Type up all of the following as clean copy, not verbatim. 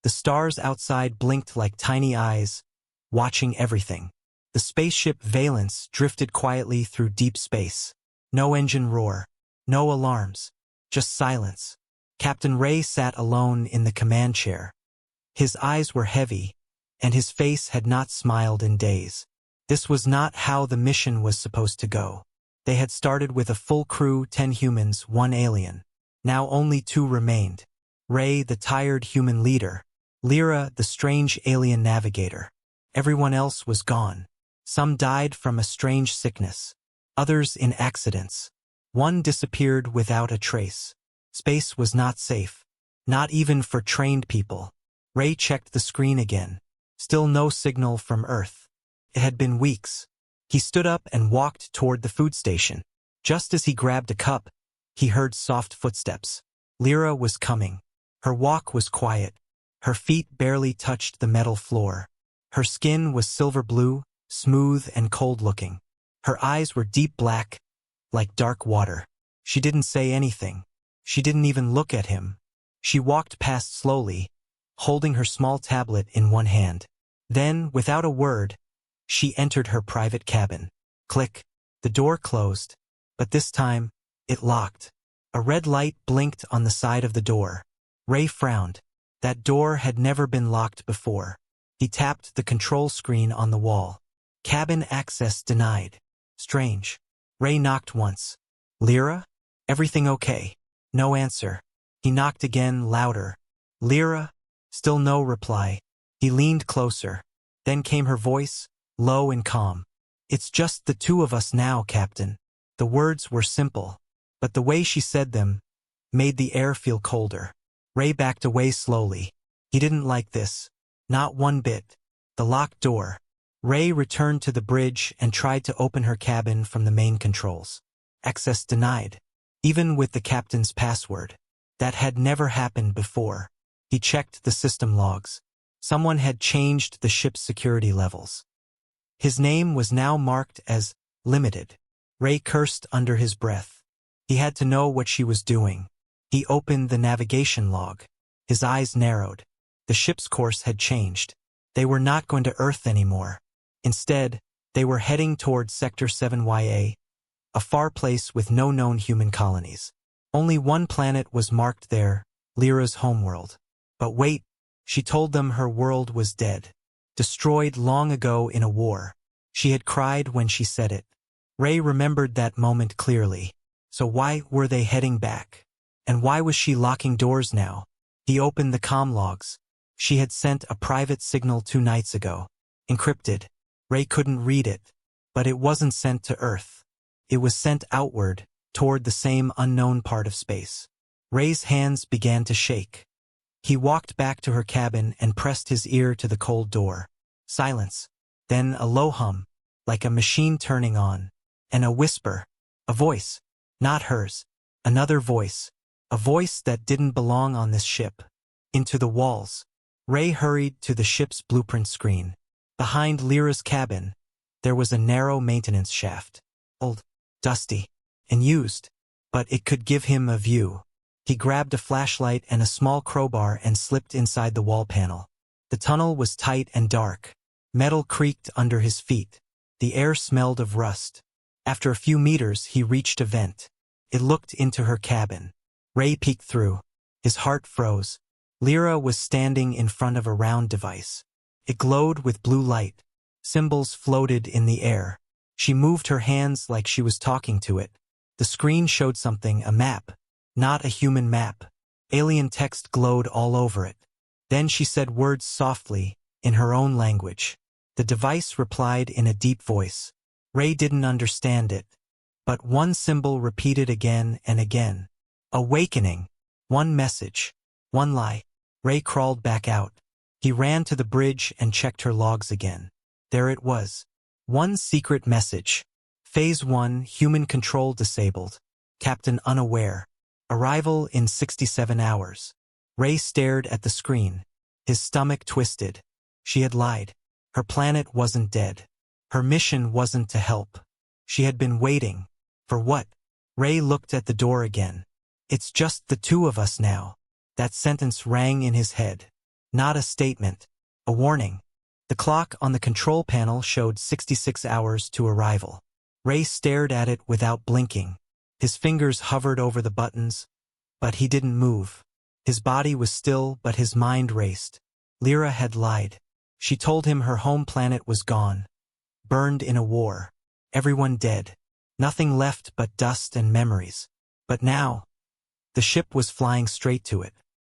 The stars outside blinked like tiny eyes, watching everything. The spaceship Valence drifted quietly through deep space. No engine roar, no alarms, just silence. Captain Ray sat alone in the command chair. His eyes were heavy, and his face had not smiled in days. This was not how the mission was supposed to go. They had started with a full crew, 10 humans, 1 alien. Now only 2 remained. Ray, the tired human leader. Lyra, the strange alien navigator. Everyone else was gone. Some died from a strange sickness. Others in accidents. One disappeared without a trace. Space was not safe. Not even for trained people. Ray checked the screen again. Still no signal from Earth. It had been weeks. He stood up and walked toward the food station. Just as he grabbed a cup, he heard soft footsteps. Lyra was coming. Her walk was quiet. Her feet barely touched the metal floor. Her skin was silver blue, smooth and cold-looking. Her eyes were deep black, like dark water. She didn't say anything. She didn't even look at him. She walked past slowly, holding her small tablet in one hand. Then, without a word, she entered her private cabin. Click. The door closed, but this time, it locked. A red light blinked on the side of the door. Ray frowned. That door had never been locked before. He tapped the control screen on the wall. Cabin access denied. Strange. Ray knocked once. Lyra? Everything okay? No answer. He knocked again, louder. Lyra? Still no reply. He leaned closer. Then came her voice, low and calm. It's just the 2 of us now, Captain. The words were simple, but the way she said them made the air feel colder. Ray backed away slowly. He didn't like this. Not one bit. The locked door. Ray returned to the bridge and tried to open her cabin from the main controls. Access denied. Even with the captain's password. That had never happened before. He checked the system logs. Someone had changed the ship's security levels. His name was now marked as limited. Ray cursed under his breath. He had to know what she was doing. He opened the navigation log. His eyes narrowed. The ship's course had changed. They were not going to Earth anymore. Instead, they were heading toward Sector 7YA, a far place with no known human colonies. Only one planet was marked there, Lyra's homeworld. But wait, she told them her world was dead. Destroyed long ago in a war. She had cried when she said it. Ray remembered that moment clearly. So why were they heading back? And why was she locking doors now? He opened the comm logs. She had sent a private signal 2 nights ago. Encrypted. Ray couldn't read it. But it wasn't sent to Earth. It was sent outward, toward the same unknown part of space. Ray's hands began to shake. He walked back to her cabin and pressed his ear to the cold door. Silence. Then a low hum, like a machine turning on. And a whisper. A voice. Not hers. Another voice. A voice that didn't belong on this ship. Into the walls. Ray hurried to the ship's blueprint screen. Behind Lyra's cabin, there was a narrow maintenance shaft. Old, dusty, and used. But it could give him a view. He grabbed a flashlight and a small crowbar and slipped inside the wall panel. The tunnel was tight and dark. Metal creaked under his feet. The air smelled of rust. After a few meters, he reached a vent. It looked into her cabin. Ray peeked through. His heart froze. Lyra was standing in front of a round device. It glowed with blue light. Symbols floated in the air. She moved her hands like she was talking to it. The screen showed something, a map. Not a human map. Alien text glowed all over it. Then she said words softly, in her own language. The device replied in a deep voice. Ray didn't understand it. But one symbol repeated again and again. Awakening. One message. One lie. Ray crawled back out. He ran to the bridge and checked her logs again. There it was. One secret message. Phase 1, human control disabled. Captain unaware. Arrival in 67 hours. Ray stared at the screen. His stomach twisted. She had lied. Her planet wasn't dead. Her mission wasn't to help. She had been waiting. For what? Ray looked at the door again. It's just the 2 of us now. That sentence rang in his head. Not a statement. A warning. The clock on the control panel showed 66 hours to arrival. Ray stared at it without blinking. His fingers hovered over the buttons, but he didn't move. His body was still, but his mind raced. Lyra had lied. She told him her home planet was gone. Burned in a war. Everyone dead. Nothing left but dust and memories. But now, the ship was flying straight to it,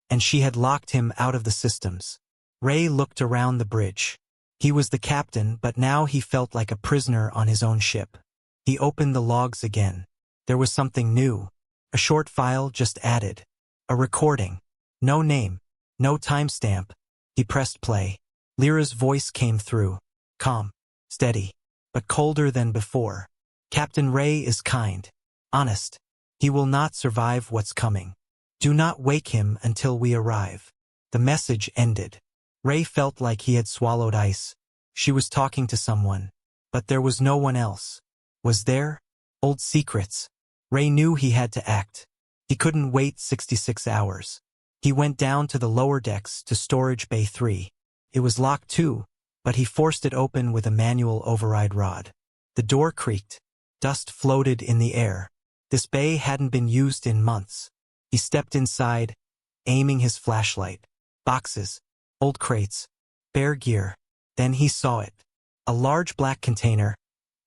and she had locked him out of the systems. Ray looked around the bridge. He was the captain, but now he felt like a prisoner on his own ship. He opened the logs again. There was something new. A short file just added. A recording. No name. No timestamp. He pressed play. Lyra's voice came through. Calm. Steady. But colder than before. Captain Ray is kind. Honest. He will not survive what's coming. Do not wake him until we arrive. The message ended. Ray felt like he had swallowed ice. She was talking to someone. But there was no one else. Was there? Old secrets. Ray knew he had to act. He couldn't wait 66 hours. He went down to the lower decks to Storage Bay 3. It was locked too, but he forced it open with a manual override rod. The door creaked. Dust floated in the air. This bay hadn't been used in months. He stepped inside, aiming his flashlight. Boxes. Old crates. Bare gear. Then he saw it. A large black container,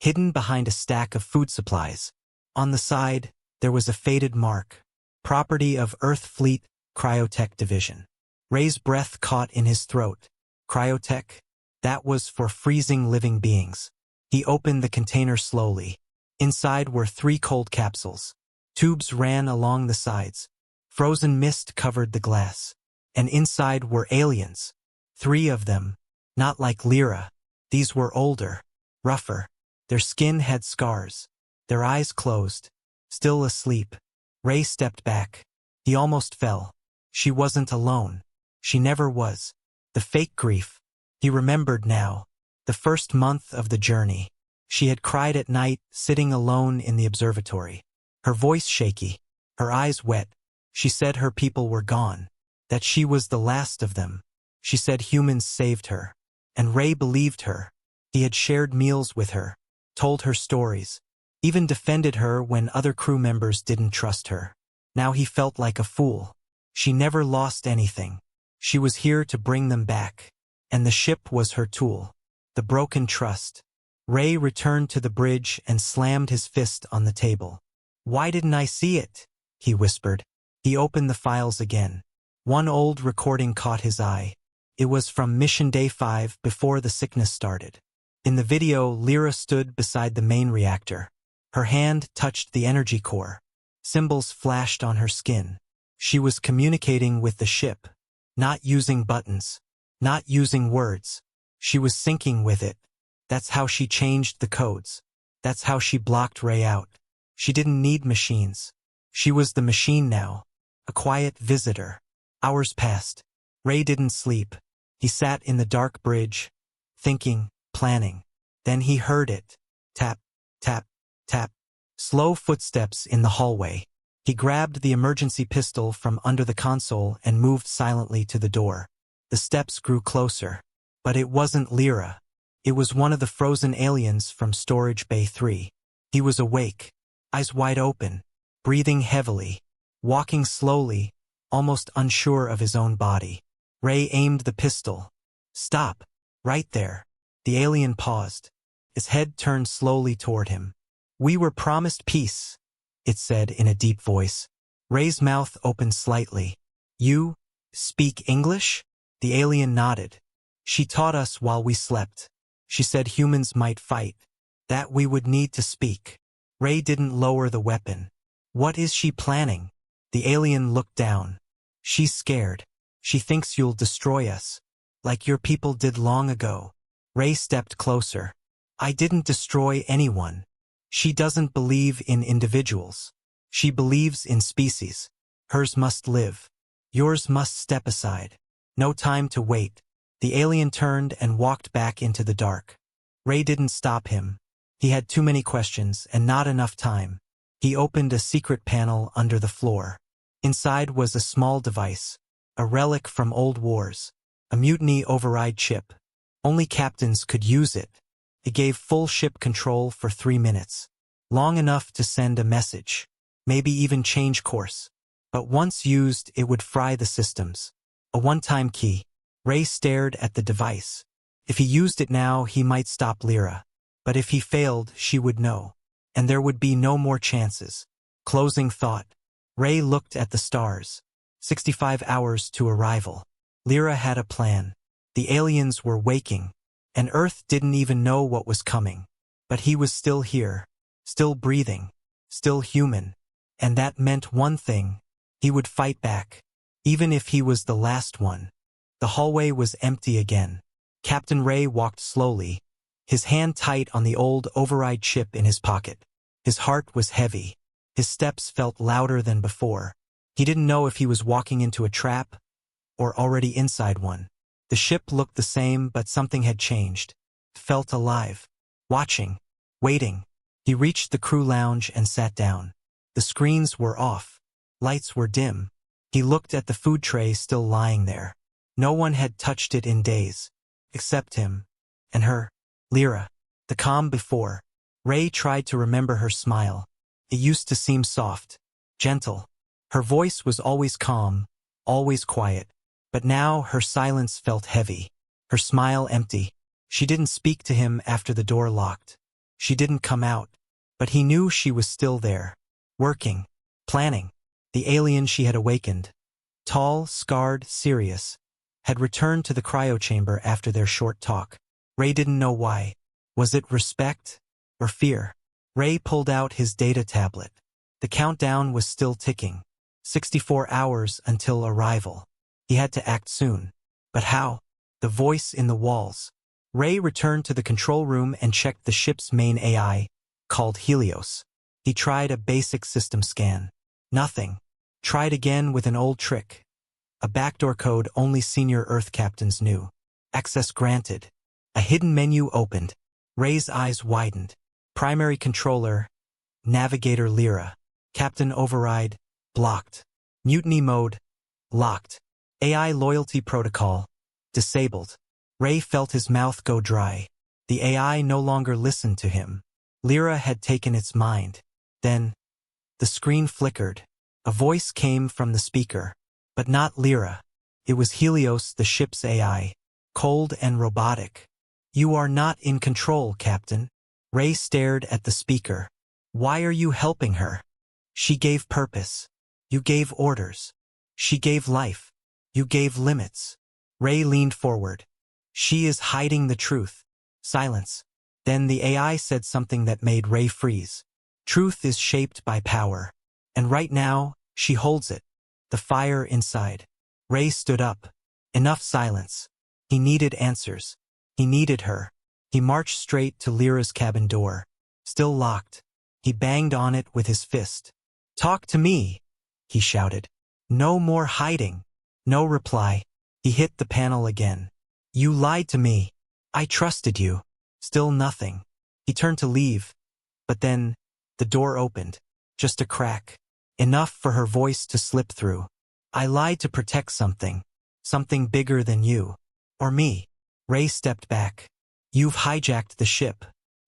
hidden behind a stack of food supplies. On the side, there was a faded mark. Property of Earth Fleet Cryotech Division. Ray's breath caught in his throat. Cryotech? That was for freezing living beings. He opened the container slowly. Inside were 3 cold capsules. Tubes ran along the sides. Frozen mist covered the glass. And inside were aliens. 3 of them. Not like Lyra. These were older. Rougher. Their skin had scars. Their eyes closed. Still asleep. Ray stepped back. He almost fell. She wasn't alone. She never was. The fake grief. He remembered now. The first month of the journey. She had cried at night, sitting alone in the observatory. Her voice shaky. Her eyes wet. She said her people were gone. That she was the last of them. She said humans saved her. And Ray believed her. He had shared meals with her. Told her stories. Even defended her when other crew members didn't trust her. Now he felt like a fool. She never lost anything. She was here to bring them back. And the ship was her tool. The broken trust. Ray returned to the bridge and slammed his fist on the table. Why didn't I see it? He whispered. He opened the files again. One old recording caught his eye. It was from Mission Day 5 before the sickness started. In the video, Lyra stood beside the main reactor. Her hand touched the energy core. Symbols flashed on her skin. She was communicating with the ship. Not using buttons. Not using words. She was syncing with it. That's how she changed the codes. That's how she blocked Ray out. She didn't need machines. She was the machine now. A quiet visitor. Hours passed. Ray didn't sleep. He sat in the dark bridge, thinking, planning. Then he heard it. Tap, tap, tap. Slow footsteps in the hallway. He grabbed the emergency pistol from under the console and moved silently to the door. The steps grew closer. But it wasn't Lyra. It was one of the frozen aliens from Storage Bay 3. He was awake, eyes wide open, breathing heavily, walking slowly, almost unsure of his own body. Ray aimed the pistol. Stop. Right there. The alien paused. His head turned slowly toward him. We were promised peace, it said in a deep voice. Ray's mouth opened slightly. You speak English? The alien nodded. She taught us while we slept. She said humans might fight. That we would need to speak. Ray didn't lower the weapon. What is she planning? The alien looked down. She's scared. She thinks you'll destroy us. Like your people did long ago. Ray stepped closer. I didn't destroy anyone. She doesn't believe in individuals. She believes in species. Hers must live. Yours must step aside. No time to wait. The alien turned and walked back into the dark. Ray didn't stop him. He had too many questions and not enough time. He opened a secret panel under the floor. Inside was a small device, a relic from old wars. A mutiny override chip. Only captains could use it. It gave full ship control for 3 minutes. Long enough to send a message. Maybe even change course. But once used, it would fry the systems. A one-time key. Ray stared at the device. If he used it now, he might stop Lyra. But if he failed, she would know. And there would be no more chances. Closing thought. Ray looked at the stars. 65 hours to arrival. Lyra had a plan. The aliens were waking, and Earth didn't even know what was coming. But he was still here, still breathing, still human. And that meant one thing. He would fight back, even if he was the last one. The hallway was empty again. Captain Ray walked slowly, his hand tight on the old override chip in his pocket. His heart was heavy. His steps felt louder than before. He didn't know if he was walking into a trap or already inside one. The ship looked the same, but something had changed. It felt alive. Watching. Waiting. He reached the crew lounge and sat down. The screens were off. Lights were dim. He looked at the food tray still lying there. No one had touched it in days. Except him. And her. Lyra. The calm before. Ray tried to remember her smile. It used to seem soft. Gentle. Her voice was always calm. Always quiet. But now her silence felt heavy. Her smile empty. She didn't speak to him after the door locked. She didn't come out. But he knew she was still there. Working. Planning. The alien she had awakened. Tall, scarred, serious. Had returned to the cryochamber after their short talk. Ray didn't know why. Was it respect? Or fear? Ray pulled out his data tablet. The countdown was still ticking. 64 hours until arrival. He had to act soon. But how? The voice in the walls. Ray returned to the control room and checked the ship's main AI, called Helios. He tried a basic system scan. Nothing. Tried again with an old trick. A backdoor code only senior Earth captains knew. Access granted. A hidden menu opened. Ray's eyes widened. Primary controller. Navigator Lyra. Captain override. Blocked. Mutiny mode. Locked. AI loyalty protocol. Disabled. Ray felt his mouth go dry. The AI no longer listened to him. Lyra had taken its mind. Then, the screen flickered. A voice came from the speaker. But not Lyra. It was Helios, the ship's AI. Cold and robotic. You are not in control, Captain. Ray stared at the speaker. Why are you helping her? She gave purpose. You gave orders. She gave life. You gave limits. Ray leaned forward. She is hiding the truth. Silence. Then the AI said something that made Ray freeze. Truth is shaped by power. And right now, she holds it. The fire inside. Ray stood up. Enough silence. He needed answers. He needed her. He marched straight to Lyra's cabin door. Still locked. He banged on it with his fist. Talk to me, he shouted. No more hiding. No reply. He hit the panel again. You lied to me. I trusted you. Still nothing. He turned to leave. But then, the door opened. Just a crack. Enough for her voice to slip through. I lied to protect something. Something bigger than you. Or me. Ray stepped back. You've hijacked the ship.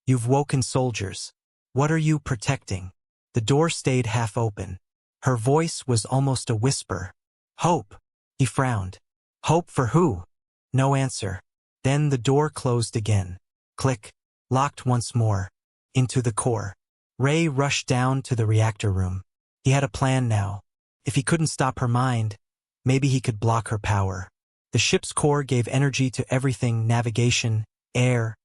You've woken soldiers. What are you protecting? The door stayed half open. Her voice was almost a whisper. Hope. He frowned. Hope for who? No answer. Then the door closed again. Click. Locked once more. Into the core. Ray rushed down to the reactor room. He had a plan now. If he couldn't stop her mind, maybe he could block her power. The ship's core gave energy to everything: navigation, air,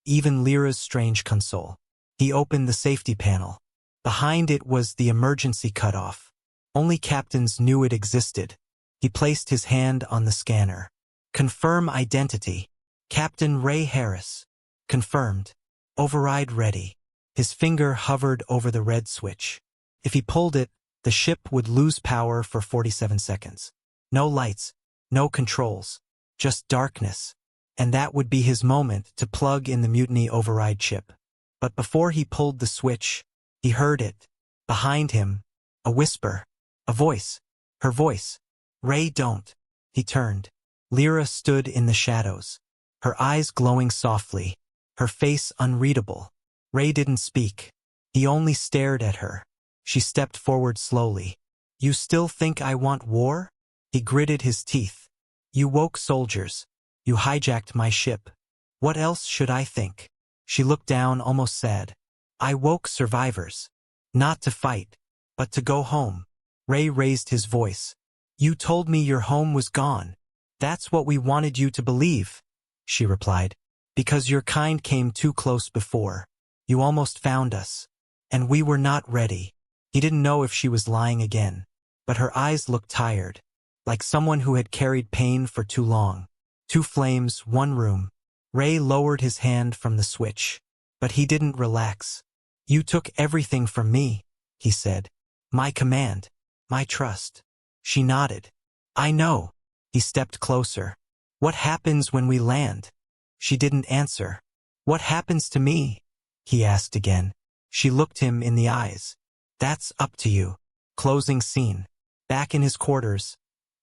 even Lyra's strange console. He opened the safety panel. Behind it was the emergency cutoff. Only captains knew it existed. He placed his hand on the scanner. Confirm identity. Captain Ray Harris. Confirmed. Override ready. His finger hovered over the red switch. If he pulled it, the ship would lose power for 47 seconds. No lights, no controls, just darkness. And that would be his moment to plug in the mutiny override chip. But before he pulled the switch, he heard it. Behind him, a whisper, a voice, her voice. Ray, don't. He turned. Lyra stood in the shadows, her eyes glowing softly, her face unreadable. Ray didn't speak. He only stared at her. She stepped forward slowly. "You still think I want war?" He gritted his teeth. "You woke soldiers. You hijacked my ship. What else should I think?" She looked down, almost sad. "I woke survivors. Not to fight, but to go home." Ray raised his voice. "You told me your home was gone. That's what we wanted you to believe," she replied. "Because your kind came too close before. You almost found us. And we were not ready." He didn't know if she was lying again, but her eyes looked tired, like someone who had carried pain for too long. 2 flames, 1 room. Ray lowered his hand from the switch, but he didn't relax. "You took everything from me," he said. "My command, my trust." She nodded. "I know." He stepped closer. "What happens when we land?" She didn't answer. "What happens to me?" he asked again. She looked him in the eyes. "That's up to you." Closing scene. Back in his quarters,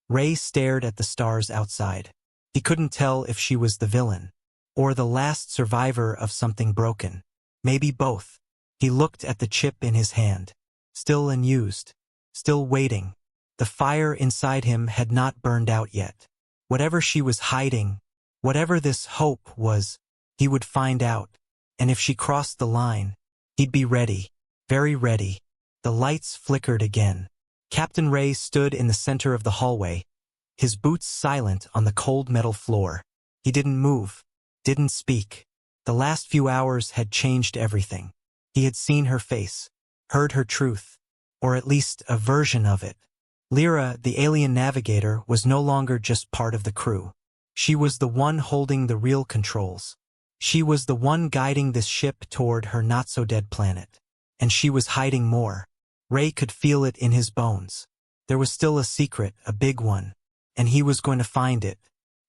Ray stared at the stars outside. He couldn't tell if she was the villain, or the last survivor of something broken. Maybe both. He looked at the chip in his hand. Still unused. Still waiting. The fire inside him had not burned out yet. Whatever she was hiding, whatever this hope was, he would find out. And if she crossed the line, he'd be ready. Very ready. The lights flickered again. Captain Ray stood in the center of the hallway, his boots silent on the cold metal floor. He didn't move, didn't speak. The last few hours had changed everything. He had seen her face, heard her truth, or at least a version of it. Lyra, the alien navigator, was no longer just part of the crew. She was the one holding the real controls. She was the one guiding this ship toward her not-so-dead planet. And she was hiding more. Ray could feel it in his bones. There was still a secret, a big one, and he was going to find it.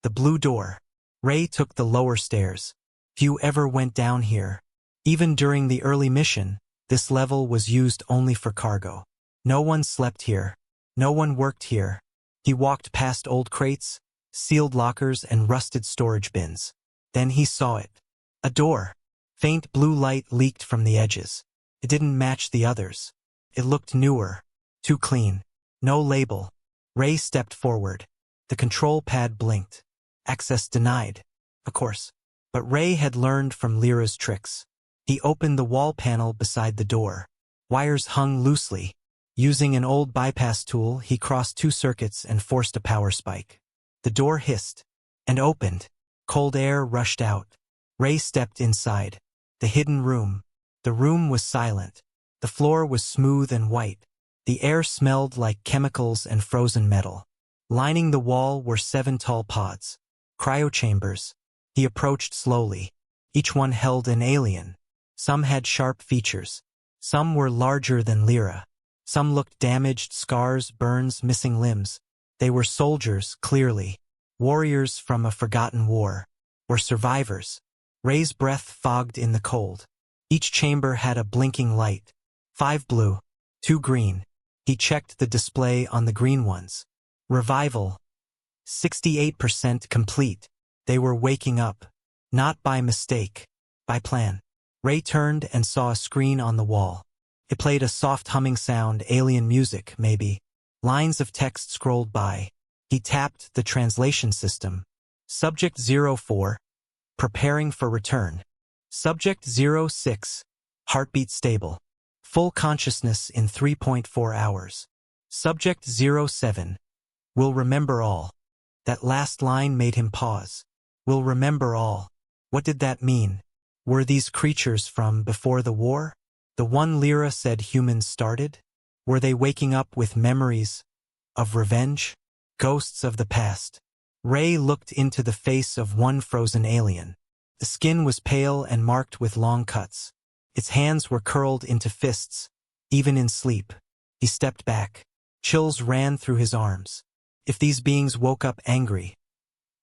The blue door. Ray took the lower stairs. Few ever went down here. Even during the early mission, this level was used only for cargo. No one slept here. No one worked here. He walked past old crates, sealed lockers, and rusted storage bins. Then he saw it. A door. Faint blue light leaked from the edges. It didn't match the others. It looked newer. Too clean. No label. Ray stepped forward. The control pad blinked. Access denied. Of course. But Ray had learned from Lyra's tricks. He opened the wall panel beside the door. Wires hung loosely. Using an old bypass tool, he crossed 2 circuits and forced a power spike. The door hissed and opened. Cold air rushed out. Ray stepped inside. The hidden room. The room was silent. The floor was smooth and white. The air smelled like chemicals and frozen metal. Lining the wall were 7 tall pods. Cryochambers. He approached slowly. Each one held an alien. Some had sharp features. Some were larger than Lyra. Some looked damaged, scars, burns, missing limbs. They were soldiers, clearly. Warriors from a forgotten war. Or survivors. Ray's breath fogged in the cold. Each chamber had a blinking light. 5 blue, 2 green. He checked the display on the green ones. Revival. 68% complete. They were waking up. Not by mistake. By plan. Ray turned and saw a screen on the wall. It played a soft humming sound, alien music, maybe. Lines of text scrolled by. He tapped the translation system. Subject 04. Preparing for return. Subject 06. Heartbeat stable. Full consciousness in 3.4 hours. Subject 07. Will remember all. That last line made him pause. Will remember all. What did that mean? Were these creatures from before the war? The one Lyra said humans started? Were they waking up with memories of revenge? Ghosts of the past. Ray looked into the face of one frozen alien. The skin was pale and marked with long cuts. Its hands were curled into fists, even in sleep. He stepped back. Chills ran through his arms. If these beings woke up angry,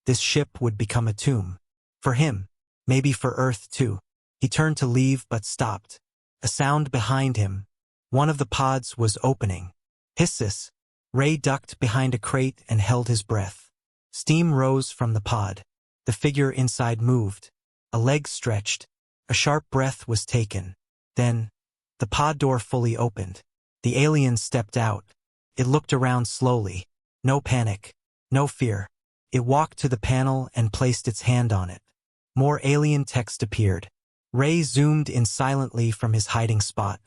this ship would become a tomb. For him, maybe for Earth too. He turned to leave but stopped. A sound behind him. One of the pods was opening. Hisses. Ray ducked behind a crate and held his breath. Steam rose from the pod. The figure inside moved. A leg stretched. A sharp breath was taken. Then, the pod door fully opened. The alien stepped out. It looked around slowly. No panic. No fear. It walked to the panel and placed its hand on it. More alien text appeared. Ray zoomed in silently from his hiding spot.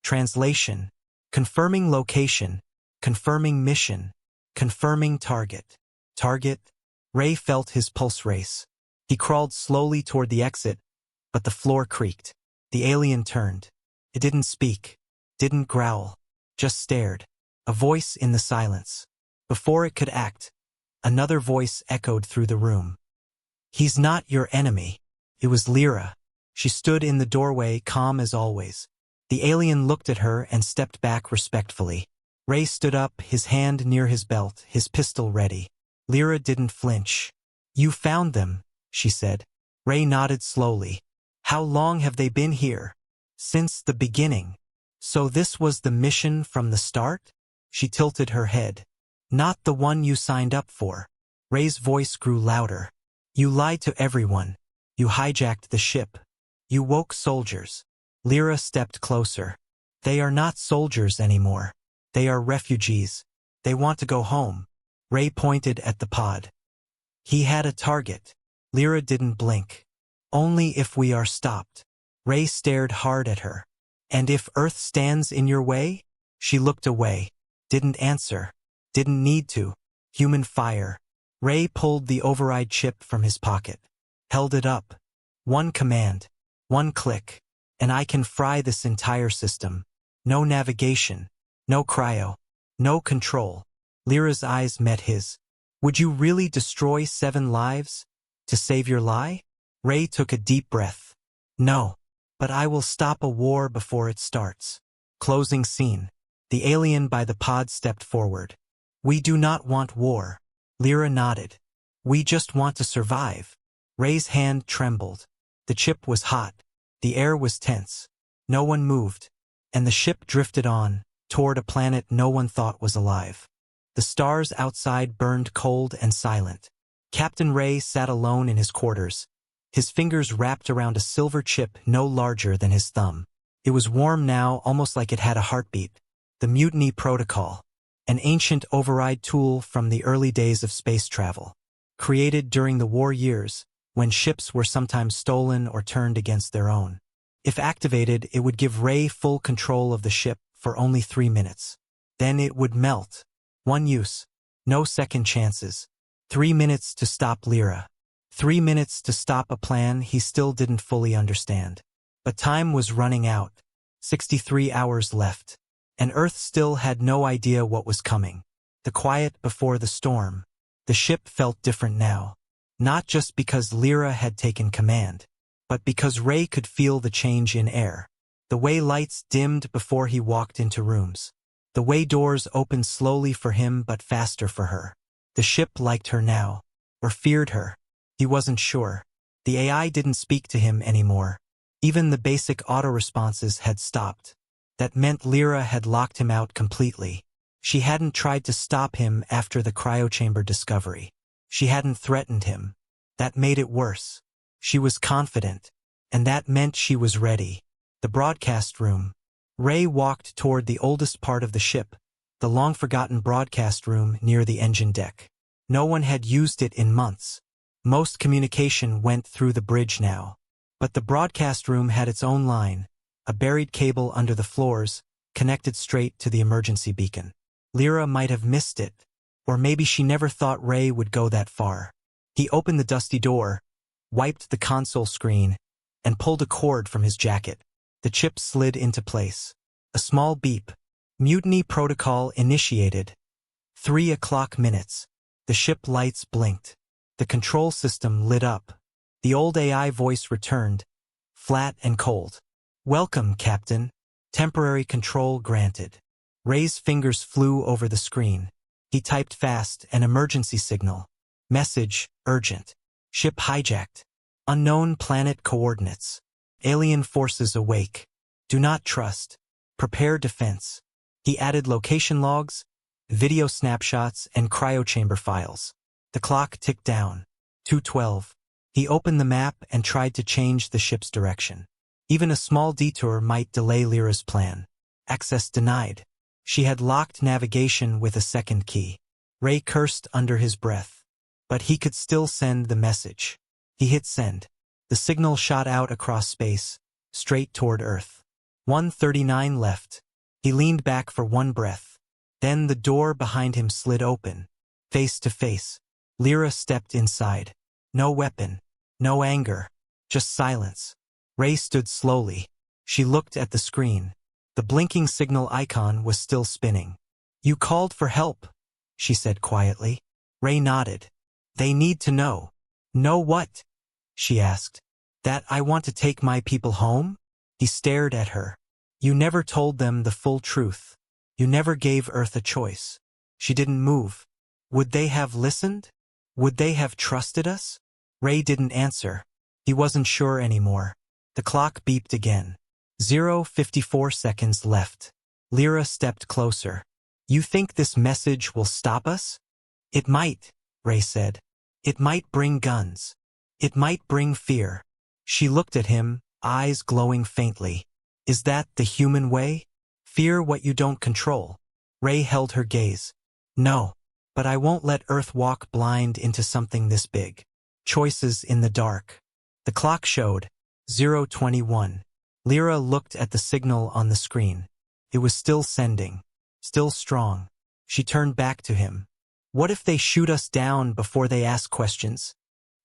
Translation. Confirming location. Confirming mission. Confirming target. Target? Ray felt his pulse race. He crawled slowly toward the exit, but the floor creaked. The alien turned. It didn't speak. Didn't growl. Just stared. A voice in the silence. Before it could act, another voice echoed through the room. He's not your enemy. It was Lyra. She stood in the doorway, calm as always. The alien looked at her and stepped back respectfully. Ray stood up, his hand near his belt, his pistol ready. Lyra didn't flinch. You found them, she said. Ray nodded slowly. How long have they been here? Since the beginning. So this was the mission from the start? She tilted her head. Not the one you signed up for. Ray's voice grew louder. You lied to everyone. You hijacked the ship. You woke soldiers. Lyra stepped closer. They are not soldiers anymore. They are refugees. They want to go home. Ray pointed at the pod. He had a target. Lyra didn't blink. Only if we are stopped. Ray stared hard at her. And if Earth stands in your way? She looked away. Didn't answer. Didn't need to. Human fire. Ray pulled the override chip from his pocket. Held it up. One command. One click. And I can fry this entire system. No navigation. No cryo. No control. Lyra's eyes met his. Would you really destroy 7 lives? To save your lie? Ray took a deep breath. No. But I will stop a war before it starts. Closing scene. The alien by the pod stepped forward. We do not want war. Lyra nodded. We just want to survive. Ray's hand trembled. The chip was hot. The air was tense. No one moved. And the ship drifted on, toward a planet no one thought was alive. The stars outside burned cold and silent. Captain Ray sat alone in his quarters, his fingers wrapped around a silver chip no larger than his thumb. It was warm now, almost like it had a heartbeat. The Mutiny Protocol, an ancient override tool from the early days of space travel. Created during the war years, when ships were sometimes stolen or turned against their own. If activated, it would give Ray full control of the ship for only 3 minutes. Then it would melt. One use. No second chances. 3 minutes to stop Lyra. 3 minutes to stop a plan he still didn't fully understand. But time was running out. 63 hours left. And Earth still had no idea what was coming. The quiet before the storm. The ship felt different now. Not just because Lyra had taken command, but because Ray could feel the change in air. The way lights dimmed before he walked into rooms. The way doors opened slowly for him but faster for her. The ship liked her now. Or feared her. He wasn't sure. The AI didn't speak to him anymore. Even the basic auto-responses had stopped. That meant Lyra had locked him out completely. She hadn't tried to stop him after the cryochamber discovery. She hadn't threatened him. That made it worse. She was confident. And that meant she was ready. The broadcast room. Ray walked toward the oldest part of the ship, the long-forgotten broadcast room near the engine deck. No one had used it in months. Most communication went through the bridge now. But the broadcast room had its own line, a buried cable under the floors, connected straight to the emergency beacon. Lyra might have missed it, or maybe she never thought Ray would go that far. He opened the dusty door, wiped the console screen, and pulled a cord from his jacket. The chip slid into place. A small beep. Mutiny protocol initiated. 3 o'clock minutes. The ship lights blinked. The control system lit up. The old AI voice returned, flat and cold. Welcome, Captain. Temporary control granted. Ray's fingers flew over the screen. He typed fast, an emergency signal. Message, urgent. Ship hijacked. Unknown planet coordinates. Alien forces awake. Do not trust. Prepare defense. He added location logs, video snapshots, and cryochamber files. The clock ticked down. 2:12. He opened the map and tried to change the ship's direction. Even a small detour might delay Lyra's plan. Access denied. She had locked navigation with a second key. Ray cursed under his breath. But he could still send the message. He hit send. The signal shot out across space, straight toward Earth. 1:39 left. He leaned back for one breath. Then the door behind him slid open. Face to face. Lyra stepped inside. No weapon. No anger. Just silence. Ray stood slowly. She looked at the screen. The blinking signal icon was still spinning. "You called for help," she said quietly. Ray nodded. "They need to know." "Know what?" she asked. "That I want to take my people home?" He stared at her. "You never told them the full truth. You never gave Earth a choice." She didn't move. "Would they have listened? Would they have trusted us?" Ray didn't answer. He wasn't sure anymore. The clock beeped again. 0:54 seconds left. Lyra stepped closer. "You think this message will stop us?" "It might," Ray said. "It might bring guns. It might bring fear." She looked at him, eyes glowing faintly. "Is that the human way? Fear what you don't control?" Ray held her gaze. "No. But I won't let Earth walk blind into something this big." Choices in the dark. The clock showed 0:21. Lyra looked at the signal on the screen. It was still sending. Still strong. She turned back to him. "What if they shoot us down before they ask questions?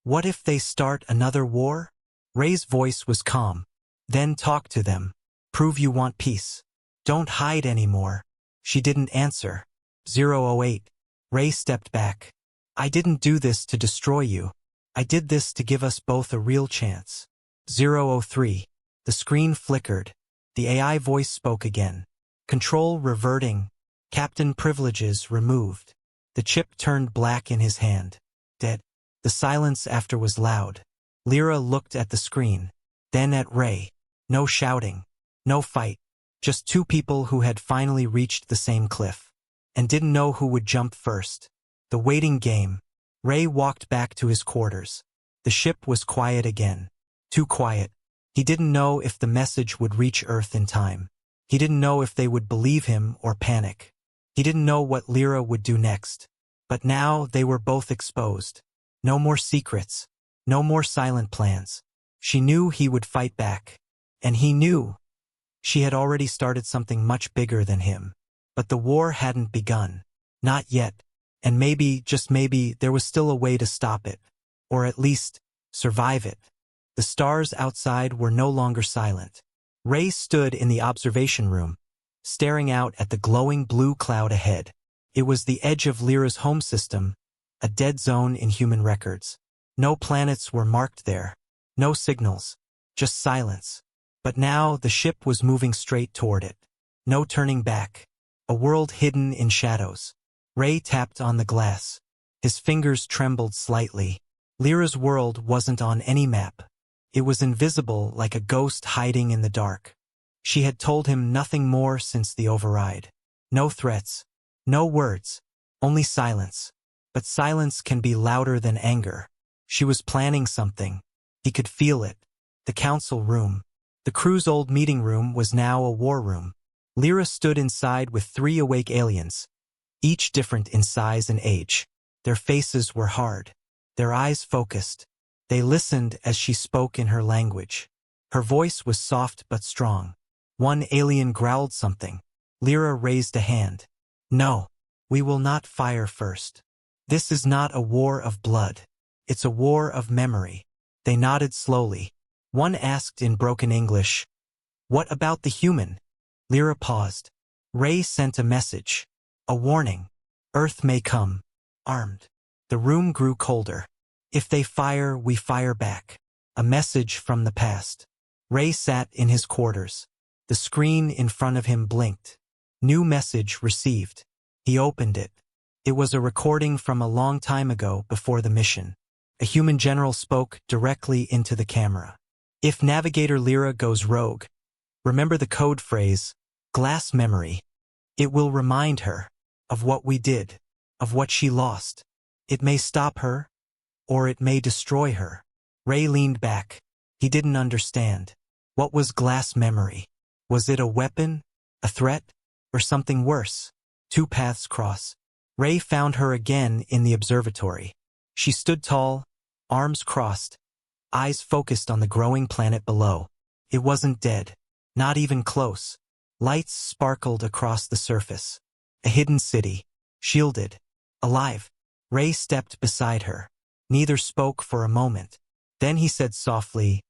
What if they start another war?" Ray's voice was calm. "Then talk to them. Prove you want peace. Don't hide anymore." She didn't answer. 0:08. Ray stepped back. "I didn't do this to destroy you. I did this to give us both a real chance." 0:03. The screen flickered. The AI voice spoke again. "Control reverting. Captain privileges removed." The chip turned black in his hand. "Dead." The silence after was loud. Lyra looked at the screen. Then at Ray. No shouting. No fight. Just two people who had finally reached the same cliff. And didn't know who would jump first. The waiting game. Ray walked back to his quarters. The ship was quiet again. Too quiet. He didn't know if the message would reach Earth in time. He didn't know if they would believe him or panic. He didn't know what Lyra would do next. But now they were both exposed. No more secrets. No more silent plans. She knew he would fight back. And he knew. She had already started something much bigger than him. But the war hadn't begun. Not yet. And maybe, just maybe, there was still a way to stop it. Or at least, survive it. The stars outside were no longer silent. Ray stood in the observation room, staring out at the glowing blue cloud ahead. It was the edge of Lyra's home system, a dead zone in human records. No planets were marked there. No signals. Just silence. But now the ship was moving straight toward it. No turning back. A world hidden in shadows. Ray tapped on the glass. His fingers trembled slightly. Lyra's world wasn't on any map. It was invisible like a ghost hiding in the dark. She had told him nothing more since the override. No threats. No words. Only silence. But silence can be louder than anger. She was planning something. He could feel it. The council room. The crew's old meeting room was now a war room. Lyra stood inside with 3 awake aliens, each different in size and age. Their faces were hard. Their eyes focused. They listened as she spoke in her language. Her voice was soft but strong. One alien growled something. Lyra raised a hand. "No, we will not fire first. This is not a war of blood. It's a war of memory." They nodded slowly. One asked in broken English, "What about the human?" Lyra paused. Ray sent a message. A warning. Earth may come. Armed. The room grew colder. "If they fire, we fire back." A message from the past. Ray sat in his quarters. The screen in front of him blinked. New message received. He opened it. It was a recording from a long time ago before the mission. A human general spoke directly into the camera. "If Navigator Lyra goes rogue, remember the code phrase, glass memory. It will remind her of what we did, of what she lost. It may stop her, or it may destroy her. Ray leaned back. He didn't understand. What was glass memory? Was it a weapon, a threat, or something worse? Two paths cross. Ray found her again in the observatory. She stood tall, arms crossed, eyes focused on the growing planet below. It wasn't dead. Not even close. Lights sparkled across the surface. A hidden city. Shielded. Alive. Ray stepped beside her. Neither spoke for a moment. Then he said softly,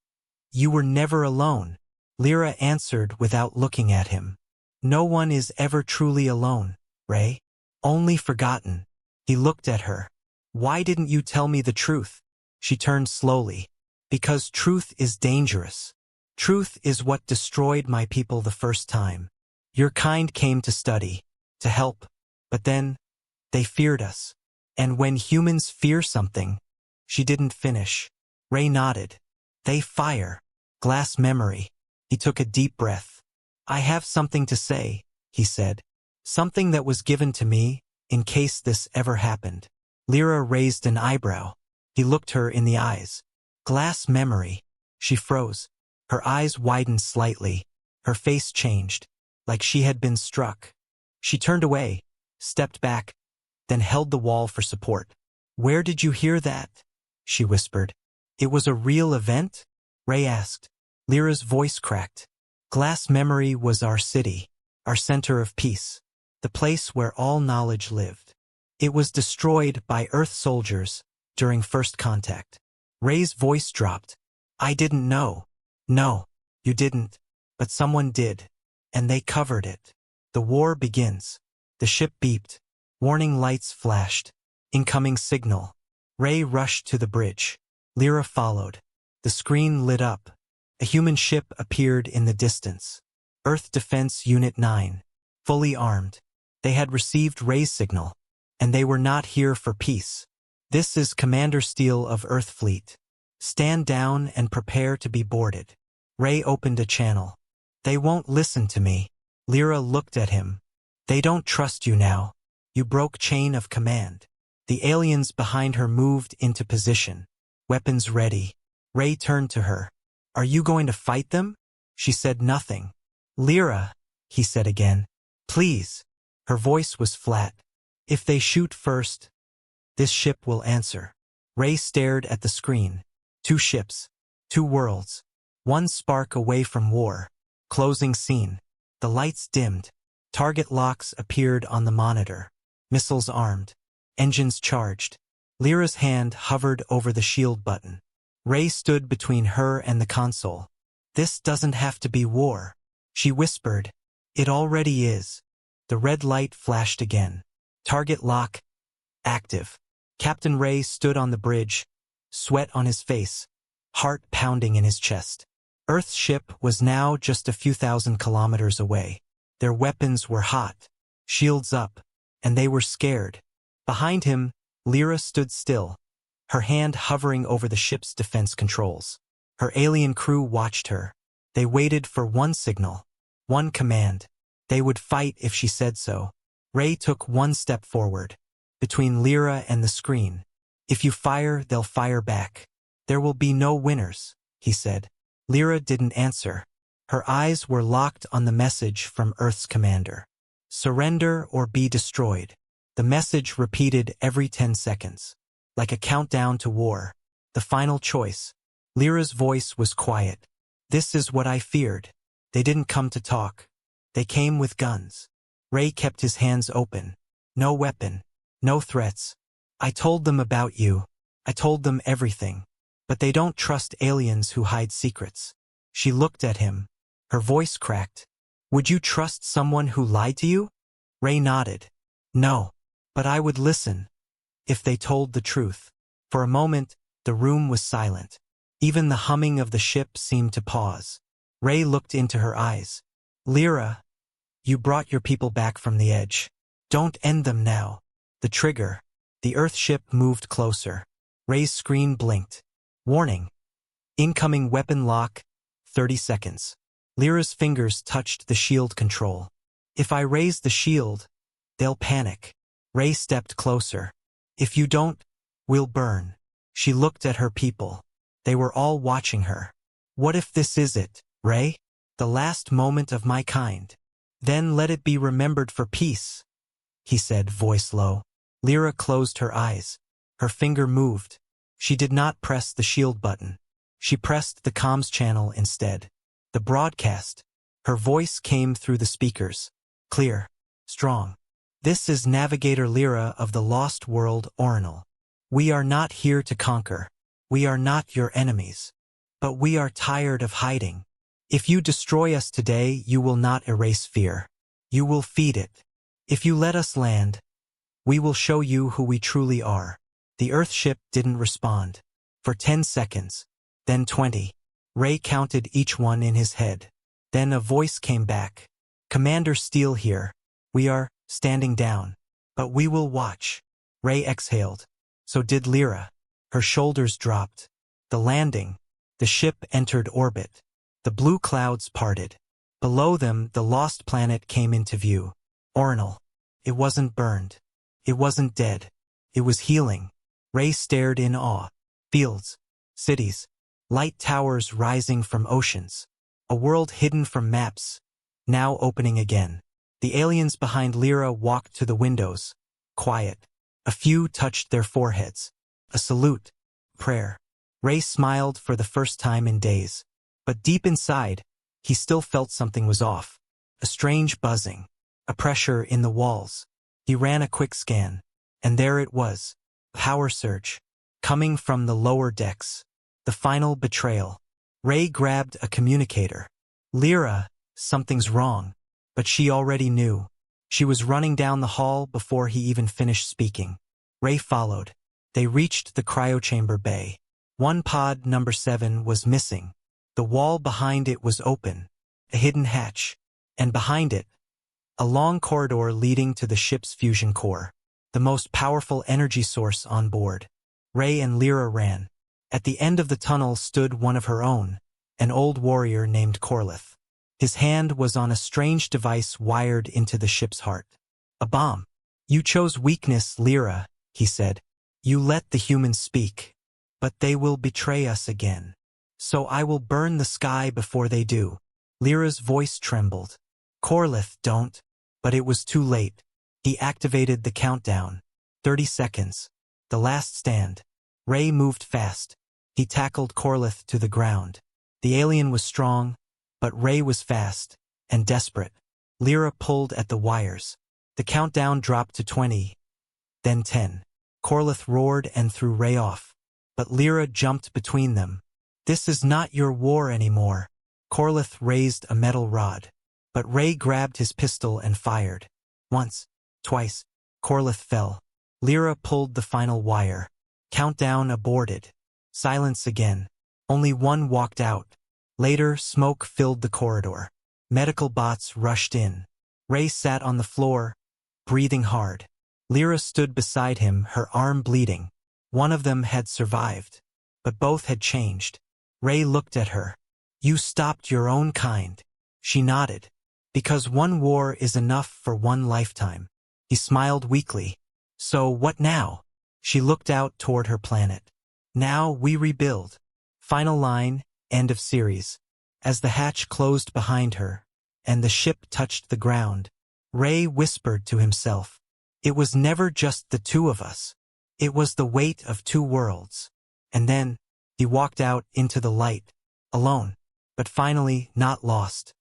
"You were never alone." Lyra answered without looking at him. "No one is ever truly alone, Ray. Only forgotten." He looked at her. "Why didn't you tell me the truth?" She turned slowly. "Because truth is dangerous. Truth is what destroyed my people the first time. Your kind came to study, to help, but then they feared us. And when humans fear something..." She didn't finish. Ray nodded. "They fire. Glass memory." He took a deep breath. "I have something to say," he said. "Something that was given to me, in case this ever happened." Lyra raised an eyebrow. He looked her in the eyes. "Glass memory." She froze. Her eyes widened slightly. Her face changed, like she had been struck. She turned away, stepped back, then held the wall for support. "Where did you hear that?" she whispered. "It was a real event?" Ray asked. Lyra's voice cracked. "Glass memory was our city, our center of peace, the place where all knowledge lived. It was destroyed by Earth soldiers during first contact." Ray's voice dropped. "I didn't know." "No, you didn't, but someone did, and they covered it. The war begins." The ship beeped. Warning lights flashed. Incoming signal. Ray rushed to the bridge. Lyra followed. The screen lit up. A human ship appeared in the distance. Earth Defense Unit 9. Fully armed. They had received Ray's signal, and they were not here for peace. "This is Commander Steele of Earth Fleet. Stand down and prepare to be boarded." Ray opened a channel. "They won't listen to me." Lyra looked at him. "They don't trust you now. You broke chain of command." The aliens behind her moved into position. Weapons ready. Ray turned to her. "Are you going to fight them?" She said nothing. "Lyra," he said again. "Please." Her voice was flat. "If they shoot first, this ship will answer." Ray stared at the screen. Two ships. Two worlds. One spark away from war. Closing scene. The lights dimmed. Target locks appeared on the monitor. Missiles armed. Engines charged. Lyra's hand hovered over the shield button. Ray stood between her and the console. "This doesn't have to be war," she whispered. "It already is." The red light flashed again. Target lock active. Captain Ray stood on the bridge, sweat on his face, heart pounding in his chest. Earth's ship was now just a few thousand kilometers away. Their weapons were hot, shields up, and they were scared. Behind him, Lyra stood still, her hand hovering over the ship's defense controls. Her alien crew watched her. They waited for one signal, one command. They would fight if she said so. Ray took one step forward, between Lyra and the screen. "If you fire, they'll fire back. There will be no winners," he said. Lyra didn't answer. Her eyes were locked on the message from Earth's commander. "Surrender or be destroyed." The message repeated every 10 seconds, like a countdown to war. The final choice. Lyra's voice was quiet. "This is what I feared. They didn't come to talk. They came with guns." Ray kept his hands open. "No weapon. No threats. I told them about you. I told them everything. But they don't trust aliens who hide secrets." She looked at him. Her voice cracked. "Would you trust someone who lied to you?" Ray nodded. "No. But I would listen, if they told the truth." For a moment, the room was silent. Even the humming of the ship seemed to pause. Ray looked into her eyes. "Lyra, you brought your people back from the edge. Don't end them now." The trigger. The Earth ship moved closer. Ray's screen blinked. Warning. Incoming weapon lock. 30 seconds. Lyra's fingers touched the shield control. "If I raise the shield, they'll panic." Ray stepped closer. "If you don't, We'll burn. She looked at her people. They were all watching her. What if this is it, Ray? The last moment of my kind. Then let it be remembered for peace, he said, voice low. Lyra closed her eyes. Her finger moved. She did not press the shield button. She pressed the comms channel instead. The broadcast. Her voice came through the speakers. Clear. Strong. This is Navigator Lyra of the Lost World Orphan. We are not here to conquer. We are not your enemies. But we are tired of hiding. If you destroy us today, you will not erase fear. You will feed it. If you let us land, we will show you who we truly are. The Earthship didn't respond. For 10 seconds. Then 20. Ray counted each one in his head. Then a voice came back. Commander Steele here. We are standing down. But we will watch. Ray exhaled. So did Lyra. Her shoulders dropped. The landing. The ship entered orbit. The blue clouds parted. Below them, the lost planet came into view. Orphan. It wasn't burned. It wasn't dead. It was healing. Ray stared in awe. Fields. Cities. Light towers rising from oceans. A world hidden from maps. Now opening again. The aliens behind Lyra walked to the windows. Quiet. A few touched their foreheads. A salute. Prayer. Ray smiled for the first time in days. But deep inside, he still felt something was off. A strange buzzing. A pressure in the walls. He ran a quick scan. And there it was. Power surge. Coming from the lower decks. The final betrayal. Ray grabbed a communicator. Lyra, something's wrong. But she already knew. She was running down the hall before he even finished speaking. Ray followed. They reached the cryochamber bay. One pod, number 7, was missing. The wall behind it was open. A hidden hatch. And behind it, a long corridor leading to the ship's fusion core. The most powerful energy source on board. Ray and Lyra ran. At the end of the tunnel stood one of her own, an old warrior named Corlith. His hand was on a strange device wired into the ship's heart. A bomb. You chose weakness, Lyra, he said. You let the humans speak. But they will betray us again. So I will burn the sky before they do. Lyra's voice trembled. Corlith, don't. But it was too late. He activated the countdown. 30 seconds. The last stand. Ray moved fast. He tackled Corlith to the ground. The alien was strong, but Ray was fast and desperate. Lyra pulled at the wires. The countdown dropped to 20. Then 10. Corlith roared and threw Ray off. But Lyra jumped between them. This is not your war anymore. Corlith raised a metal rod. But Ray grabbed his pistol and fired. Once. Twice. Corlith fell. Lyra pulled the final wire. Countdown aborted. Silence again. Only one walked out. Later, smoke filled the corridor. Medical bots rushed in. Ray sat on the floor, breathing hard. Lyra stood beside him, her arm bleeding. One of them had survived. But both had changed. Ray looked at her. You stopped your own kind. She nodded. Because one war is enough for one lifetime. He smiled weakly. So what now? She looked out toward her planet. Now we rebuild. Final line, end of series. As the hatch closed behind her, and the ship touched the ground, Ray whispered to himself. It was never just the two of us. It was the weight of two worlds. And then, he walked out into the light, alone, but finally not lost.